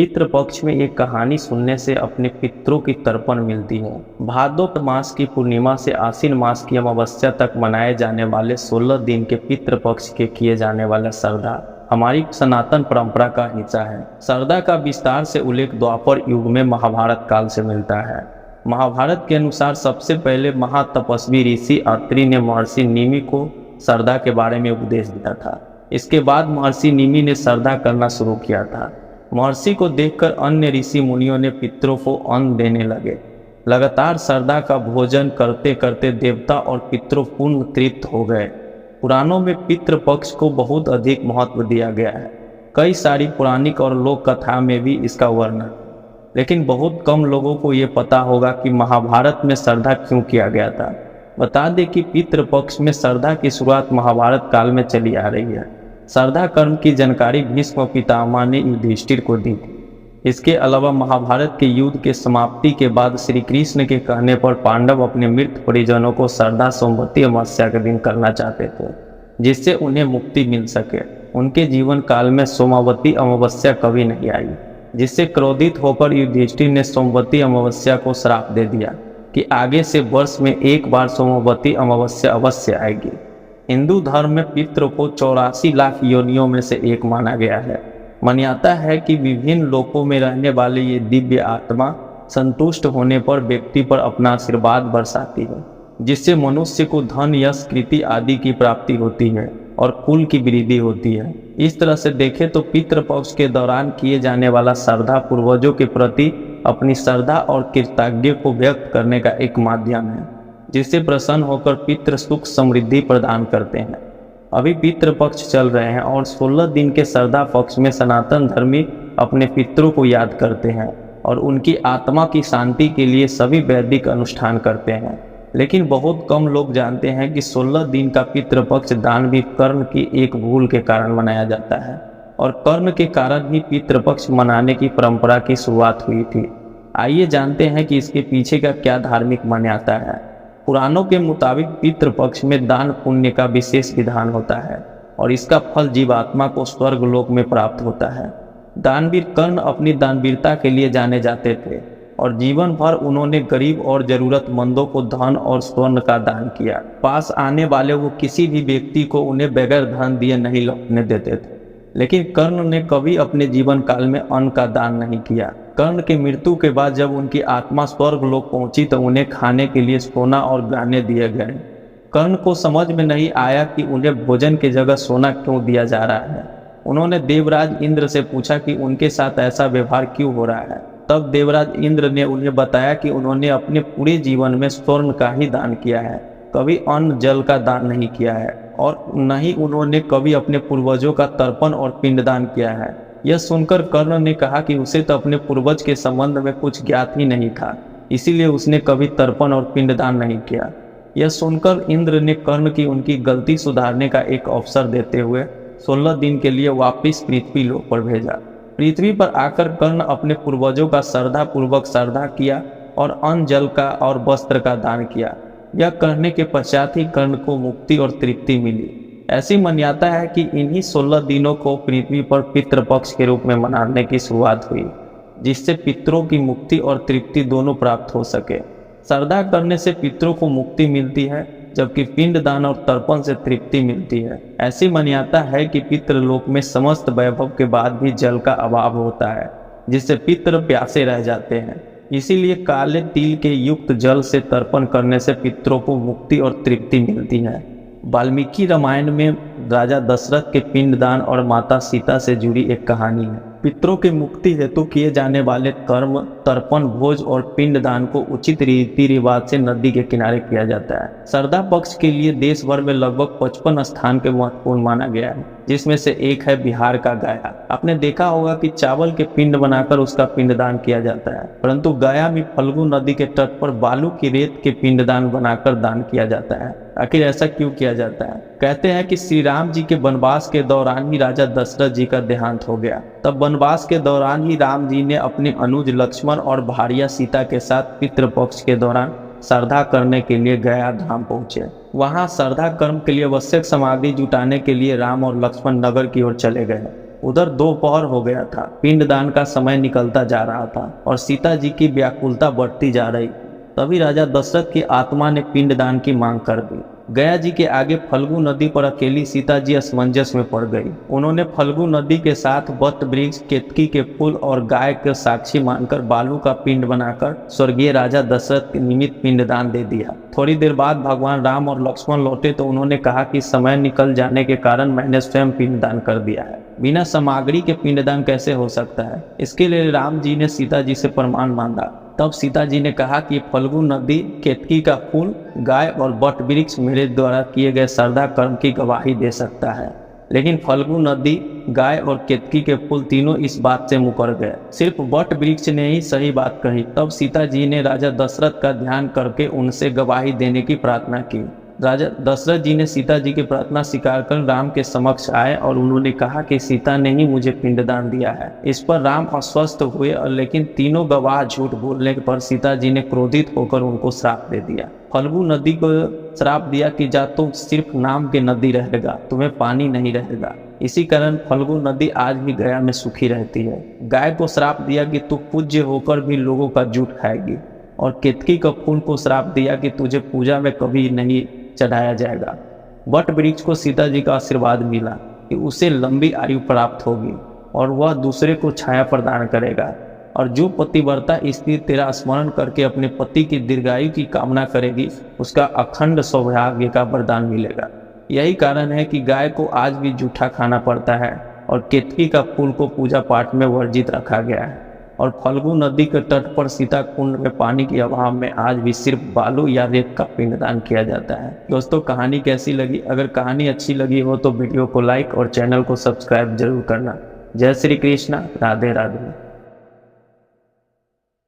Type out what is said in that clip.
पितृपक्ष में एक कहानी सुनने से अपने पितरों की तर्पण मिलती है। भाद्र मास की पूर्णिमा से आश्विन मास की अमावस्या तक मनाए जाने वाले 16 दिन के पितृपक्ष के किए जाने वाला श्रद्धा हमारी सनातन परंपरा का हिस्सा है। श्रद्धा का विस्तार से उल्लेख द्वापर युग में महाभारत काल से मिलता है। महाभारत के अनुसार सबसे पहले महातपस्वी ऋषि अत्रि ने महर्षि निमि को श्रद्धा के बारे में उपदेश दिया था। इसके बाद महर्षि निमि ने श्रद्धा करना शुरू किया था। महर्षि को देखकर अन्य ऋषि मुनियों ने पितरों को अन्न देने लगे। लगातार श्रद्धा का भोजन करते करते देवता और पितरों पूर्ण तृप्त हो गए। पुराणों में पितृपक्ष को बहुत अधिक महत्व दिया गया है। कई सारी पौराणिक और लोक कथा में भी इसका वर्णन, लेकिन बहुत कम लोगों को ये पता होगा कि महाभारत में श्रद्धा क्यों किया गया था। बता दें कि पितृपक्ष में श्रद्धा की शुरुआत महाभारत काल में चली आ रही है। श्रद्धा कर्म की जानकारी भीष्म पितामह ने युधिष्ठिर को दी थी। इसके अलावा महाभारत के युद्ध के समाप्ति के बाद श्री कृष्ण के कहने पर पांडव अपने मृत परिजनों को श्रद्धा सोमवती अमावस्या के दिन करना चाहते थे, जिससे उन्हें मुक्ति मिल सके। उनके जीवन काल में सोमावती अमावस्या कभी नहीं आई, जिससे क्रोधित होकर युधिष्ठिर ने सोमवती अमावस्या को श्राप दे दिया कि आगे से वर्ष में एक बार सोमवती अमावस्या अवश्य आएगी। हिंदू धर्म में पितरों को 84 लाख योनियों में से एक माना गया है। मान्यता है कि विभिन्न लोकों में रहने वाले ये दिव्य आत्मा संतुष्ट होने पर व्यक्ति पर अपना आशीर्वाद बरसाती है, जिससे मनुष्य को धन, यश, कीर्ति आदि की प्राप्ति होती है और कुल की वृद्धि होती है। इस तरह से देखें तो पितृपक्ष के दौरान किए जाने वाला श्रद्धा पूर्वजों के प्रति अपनी श्रद्धा और कृतज्ञता को व्यक्त करने का एक माध्यम है, जिससे प्रसन्न होकर पितृ सुख समृद्धि प्रदान करते हैं। अभी पितृपक्ष चल रहे हैं और 16 दिन के श्रद्धा पक्ष में सनातन धर्मी अपने पितरों को याद करते हैं और उनकी आत्मा की शांति के लिए सभी वैदिक अनुष्ठान करते हैं। लेकिन बहुत कम लोग जानते हैं कि 16 दिन का पितृपक्ष दानवीर कर्ण की एक भूल के कारण मनाया जाता है और कर्ण के कारण ही पितृपक्ष मनाने की परंपरा की शुरुआत हुई थी। आइए जानते हैं कि इसके पीछे का क्या धार्मिक मान्यता है। पुराणों के मुताबिक पितृपक्ष में दान पुण्य का विशेष विधान होता है और इसका फल जीवात्मा को स्वर्ग लोक में प्राप्त होता है। दानवीर कर्ण अपनी दानवीरता के लिए जाने जाते थे और जीवन भर उन्होंने गरीब और जरूरतमंदों को धन और स्वर्ण का दान किया। पास आने वाले वो किसी भी व्यक्ति को उन्हें बगैर धन दिए नहीं लौटने देते थे। लेकिन कर्ण ने कभी अपने जीवन काल में अन्न का दान नहीं किया। कर्ण की मृत्यु के बाद जब उनकी आत्मा स्वर्ग लोक पहुंची तो उन्हें खाने के लिए सोना और गहने दिए गए। कर्ण को समझ में नहीं आया कि उन्हें भोजन की जगह सोना क्यों दिया जा रहा है। उन्होंने देवराज इंद्र से पूछा कि उनके साथ ऐसा व्यवहार क्यों हो रहा है। तब देवराज इंद्र ने उन्हें बताया कि उन्होंने अपने पूरे जीवन में स्वर्ण का ही दान किया है, कभी अन्न जल का दान नहीं किया है और न ही उन्होंने कभी अपने पूर्वजों का तर्पण और पिंडदान किया है। यह सुनकर कर्ण ने कहा कि उसे तो अपने पूर्वज के संबंध में कुछ ज्ञात ही नहीं था, इसीलिए उसने कभी तर्पण और पिंडदान नहीं किया। यह सुनकर इंद्र ने कर्ण की उनकी गलती सुधारने का एक अवसर देते हुए 16 दिन के लिए वापिस पृथ्वी लोक पर भेजा। पृथ्वी पर आकर कर्ण अपने पूर्वजों का श्रद्धा पूर्वक श्रद्धा किया और अन्न, जल का और वस्त्र का दान किया। यह करने के पश्चात ही कर्ण को मुक्ति और तृप्ति मिली। ऐसी मान्यता है कि इन्हीं 16 दिनों को पृथ्वी पर पितृपक्ष के रूप में मनाने की शुरुआत हुई, जिससे पितरों की मुक्ति और तृप्ति दोनों प्राप्त हो सके। श्रद्धा करने से पितरों को मुक्ति मिलती है, जबकि पिंडदान और तर्पण से तृप्ति मिलती है। ऐसी मान्यता है कि पितृलोक में समस्त वैभव के बाद भी जल का अभाव होता है, जिससे पितृ प्यासे रह जाते हैं। इसीलिए काले तिल के युक्त जल से तर्पण करने से पितरों को मुक्ति और तृप्ति मिलती है। वाल्मीकि रामायण में राजा दशरथ के पिंडदान और माता सीता से जुड़ी एक कहानी है। पितरों की मुक्ति हेतु किए जाने वाले कर्म, तर्पण, भोज और पिंडदान को उचित रीति रिवाज से नदी के किनारे किया जाता है। श्रद्धा पक्ष के लिए देश भर में लगभग 55 स्थान के महत्वपूर्ण माना गया है, जिसमें से एक है बिहार का गया। आपने देखा होगा कि चावल के पिंड बनाकर उसका पिंडदान किया जाता है, परंतु गया में फल्गु नदी के तट पर बालू की रेत के पिंडदान बनाकर दान किया जाता है। आखिर ऐसा क्यों किया जाता है? कहते हैं कि श्री राम जी के वनवास के दौरान ही राजा दशरथ जी का देहांत हो गया। तब वनवास के दौरान ही राम जी ने अपने अनुज लक्ष्मण और भार्या सीता के साथ पितृपक्ष के दौरान श्रद्धा करने के लिए गया धाम पहुंचे। वहां श्रद्धा कर्म के लिए आवश्यक सामग्री जुटाने के लिए राम और लक्ष्मण नगर की ओर चले गए। उधर दोपहर हो गया था, पिंडदान का समय निकलता जा रहा था और सीता जी की व्याकुलता बढ़ती जा रही। तभी राजा दशरथ की आत्मा ने पिंडदान की मांग कर दी। गया जी के आगे फल्गु नदी पर अकेली सीता जी असमंजस में पड़ गई। उन्होंने फल्गु नदी के साथ वट वृक्ष, केतकी के फूल और गाय के साक्षी मानकर बालू का पिंड बनाकर स्वर्गीय राजा दशरथ के निमित्त पिंडदान दे दिया। थोड़ी देर बाद भगवान राम और लक्ष्मण लौटे तो उन्होंने कहा कि समय निकल जाने के कारण मैंने स्वयं पिंडदान कर दिया है। बिना सामग्री के पिंडदान कैसे हो सकता है? इसके लिए राम जी ने सीता जी से प्रमाण मांगा। तब सीता जी ने कहा कि फल्गु नदी, केतकी का फूल, गाय और वट वृक्ष मेरे द्वारा किए गए श्रद्धा कर्म की गवाही दे सकता है। लेकिन फल्गु नदी, गाय और केतकी के फूल तीनों इस बात से मुकर गए। सिर्फ वट वृक्ष ने ही सही बात कही। तब सीता जी ने राजा दशरथ का ध्यान करके उनसे गवाही देने की प्रार्थना की। राजा दशरथ जी ने सीता जी की प्रार्थना स्वीकार कर राम के समक्ष आए और उन्होंने कहा कि सीता ने ही मुझे पिंडदान दिया है। इस पर राम अस्वस्थ हुए और लेकिन तीनों गवाह झूठ बोलने पर सीता जी ने क्रोधित होकर उनको श्राप दे दिया। फल्गु नदी को श्राप दिया कि जा तुम सिर्फ नाम के नदी रहेगा, तुम्हें पानी नहीं रहेगा। इसी कारण फल्गु नदी आज भी गया में सूखी रहती है। गाय को श्राप दिया कि तू पूज्य होकर भी लोगों का जूठ खाएगी और केतकी का फूल को श्राप दिया कि तुझे पूजा में कभी नहीं चढ़ाया जाएगा। वट वृक्ष को सीता जी का आशीर्वाद मिला कि उसे लंबी आयु प्राप्त होगी और वह दूसरे को छाया प्रदान करेगा। और जो पतिव्रता स्त्री तेरा स्मरण करके अपने पति की दीर्घायु की कामना करेगी, उसका अखंड सौभाग्य का वरदान मिलेगा। यही कारण है कि गाय को आज भी जूठा खाना पड़ता है और केतकी का फूल को पूजा पाठ में वर्जित रखा गया है। और फल्गु नदी के तट पर सीता कुंड में पानी के अभाव में आज भी सिर्फ बालू या रेत का पिंडदान किया जाता है। दोस्तों, कहानी कैसी लगी? अगर कहानी अच्छी लगी हो तो वीडियो को लाइक और चैनल को सब्सक्राइब जरूर करना। जय श्री कृष्णा, राधे राधे।